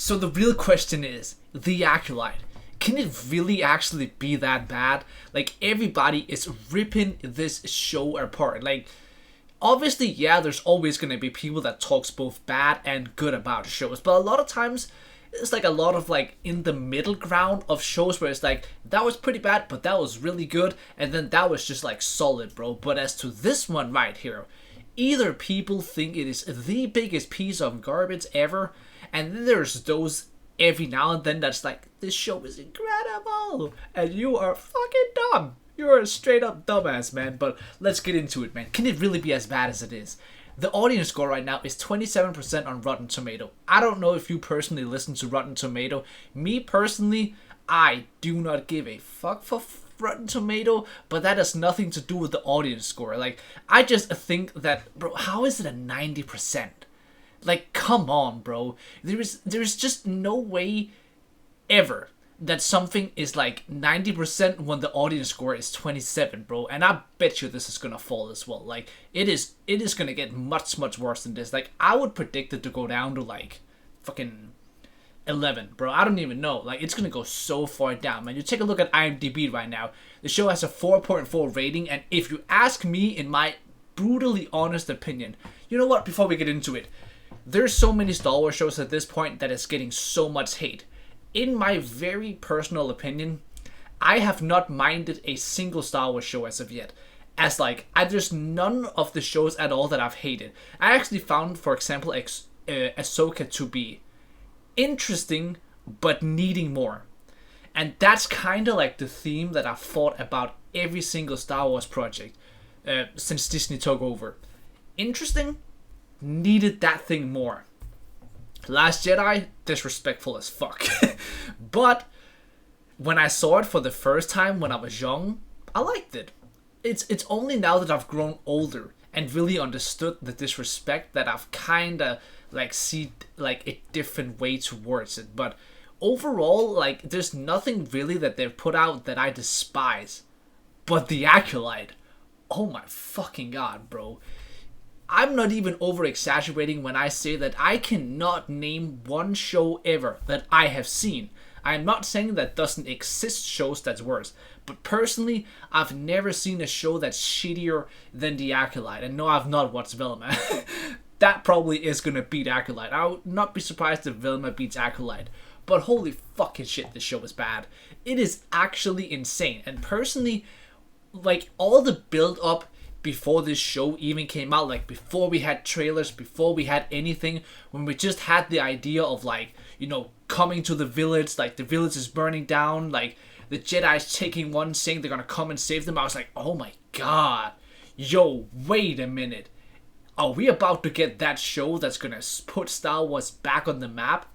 So the real question is, The Acolyte. Can it really actually be that bad? Like, everybody is ripping this show apart. Like, obviously, yeah, there's always going to be people that talks both bad and good about shows. But a lot of times, it's like a lot of like in the middle ground of shows where it's like, that was pretty bad, but that was really good. And then that was just like solid, bro. But as to this one right here, either people think it is the biggest piece of garbage ever, and then there's those every now and then that's like, this show is incredible, and you are fucking dumb. You're a straight up dumbass, man. But let's get into it, man. Can it really be as bad as it is? The audience score right now is 27% on Rotten Tomato. I don't know if you personally listen to Rotten Tomato. Me personally, I do not give a fuck for Rotten Tomato, but that has nothing to do with the audience score. Like, I just think that, bro, how is it a 90%? Like, come on, bro. There's just no way ever that something is like 90% when the audience score is 27, bro. And I bet you this is gonna fall as well. Like, it is gonna get much worse than this. Like, I would predict it to go down to like fucking 11, bro. I don't even know. Like, it's gonna go so far down, man. You take a look at IMDb right now. The show has a 4.4 rating, and if you ask me, in my brutally honest opinion, you know what? Before we get into it, there's so many Star Wars shows at this point that is getting so much hate. In my very personal opinion, I have not minded a single Star Wars show as of yet. As like, there's none of the shows at all that I've hated. I actually found, for example, Ahsoka to be interesting, but needing more. And that's kind of like the theme that I've thought about every single Star Wars project since Disney took over. Interesting, needed that thing more. Last Jedi, disrespectful as fuck. But when I saw it for the first time when I was young, I liked it. It's only now that I've grown older and really understood the disrespect that I've kinda like see like a different way towards it. But overall, like, there's nothing really that they've put out that I despise. But The Acolyte, oh my fucking god, bro. I'm not even over exaggerating when I say that I cannot name one show ever that I have seen. I am not saying that doesn't exist shows that's worse, but personally, I've never seen a show that's shittier than The Acolyte. And no, I've not watched Velma. That probably is gonna beat Acolyte. I would not be surprised if Velma beats Acolyte. But holy fucking shit, this show is bad. It is actually insane. And personally, like, all the build up before this show even came out, like before we had trailers, before we had anything, when we just had the idea of like, you know, coming to the village, like the village is burning down, like the Jedi's taking one saying they're gonna come and save them. I was like, oh my god, yo, wait a minute. Are we about to get that show that's gonna put Star Wars back on the map?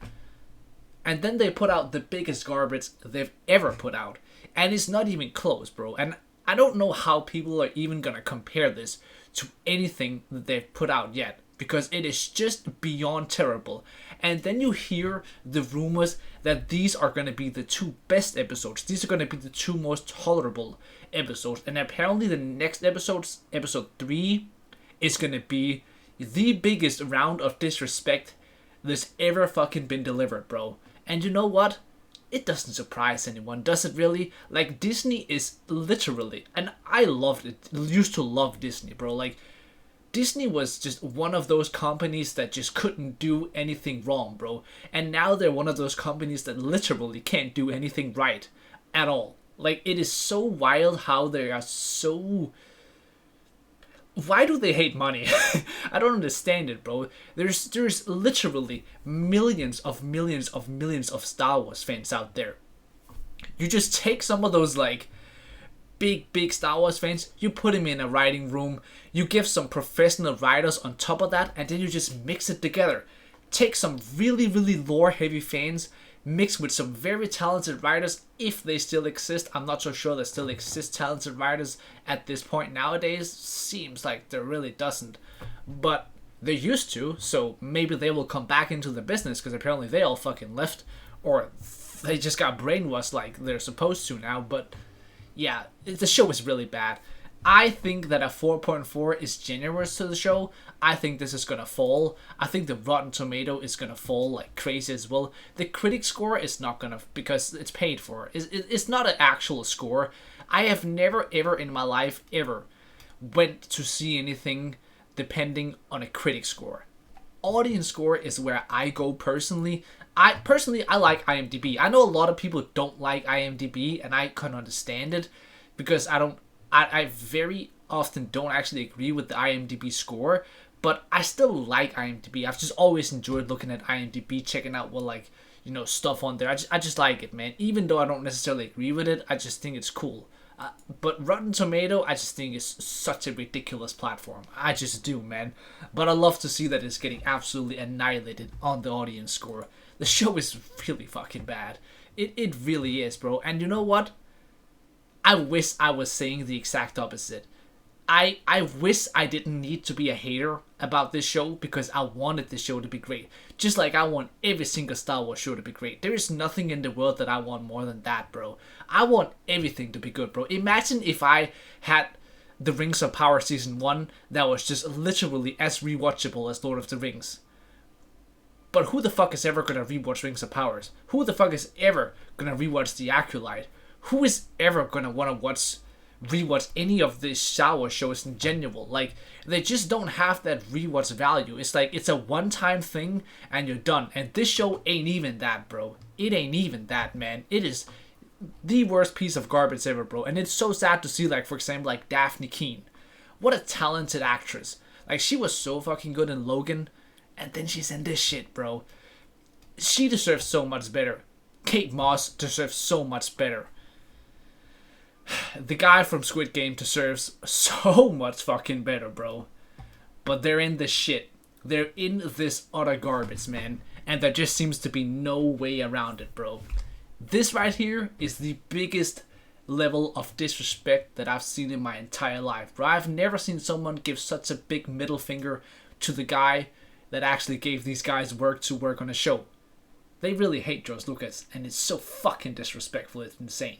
And then they put out the biggest garbage they've ever put out. And it's not even close, bro. And I don't know how people are even gonna compare this to anything that they've put out yet, because it is just beyond terrible. And then you hear the rumors that these are gonna be the two best episodes. These are gonna be the two most tolerable episodes. And apparently the next episode 3, is gonna be the biggest round of disrespect that's ever fucking been delivered, bro. And you know what? It doesn't surprise anyone, does it really? Like, Disney is literally, and I loved it, used to love Disney, bro. Like, Disney was just one of those companies that just couldn't do anything wrong, bro. And now they're one of those companies that literally can't do anything right at all. Like, it is so wild how they are so... Why do they hate money? I don't understand it, bro. There's literally millions of Star Wars fans out there. You just take some of those like big Star Wars fans, you put them in a writing room, you give some professional writers on top of that, and then you just mix it together. Take some really lore heavy fans, mixed with some very talented writers, if they still exist. I'm not so sure there still exist talented writers at this point nowadays. Seems like there really doesn't. But they used to, so maybe they will come back into the business, because apparently they all fucking left. Or they just got brainwashed like they're supposed to now. But yeah, the show is really bad. I think that a 4.4 is generous to the show. I think this is gonna fall. I think the Rotten Tomato is gonna fall like crazy as well. The critic score is not gonna, because it's paid for. It's not an actual score. I have never ever in my life ever went to see anything depending on a critic score. Audience score is where I go personally. I like IMDb. I know a lot of people don't like IMDb, and I can understand it because I very often don't actually agree with the IMDb score, but I still like IMDb. I've just always enjoyed looking at IMDb, checking out what, like, you know, stuff on there. I just like it, man. Even though I don't necessarily agree with it, I just think it's cool. But Rotten Tomato, I just think is such a ridiculous platform. I just do, man. But I love to see that it's getting absolutely annihilated on the audience score. The show is really fucking bad. It really is, bro. And you know what? I wish I was saying the exact opposite. I wish I didn't need to be a hater about this show because I wanted this show to be great. Just like I want every single Star Wars show to be great. There is nothing in the world that I want more than that, bro. I want everything to be good, bro. Imagine if I had The Rings of Power Season 1 that was just literally as rewatchable as Lord of the Rings. But who the fuck is ever gonna rewatch Rings of Powers? Who the fuck is ever gonna rewatch The Acolyte? Who is ever gonna wanna rewatch any of these Star Wars shows in general? Like, they just don't have that rewatch value. It's like, it's a one-time thing and you're done. And this show ain't even that, bro. It ain't even that, man. It is the worst piece of garbage ever, bro. And it's so sad to see, like, for example, like Daphne Keane. What a talented actress. Like, she was so fucking good in Logan, and then she's in this shit, bro. She deserves so much better. Kate Moss deserves so much better. The guy from Squid Game deserves so much fucking better, bro. But they're in this shit. They're in this utter garbage, man. And there just seems to be no way around it, bro. This right here is the biggest level of disrespect that I've seen in my entire life, bro. I've never seen someone give such a big middle finger to the guy that actually gave these guys work to work on a show. They really hate George Lucas, and it's so fucking disrespectful, it's insane.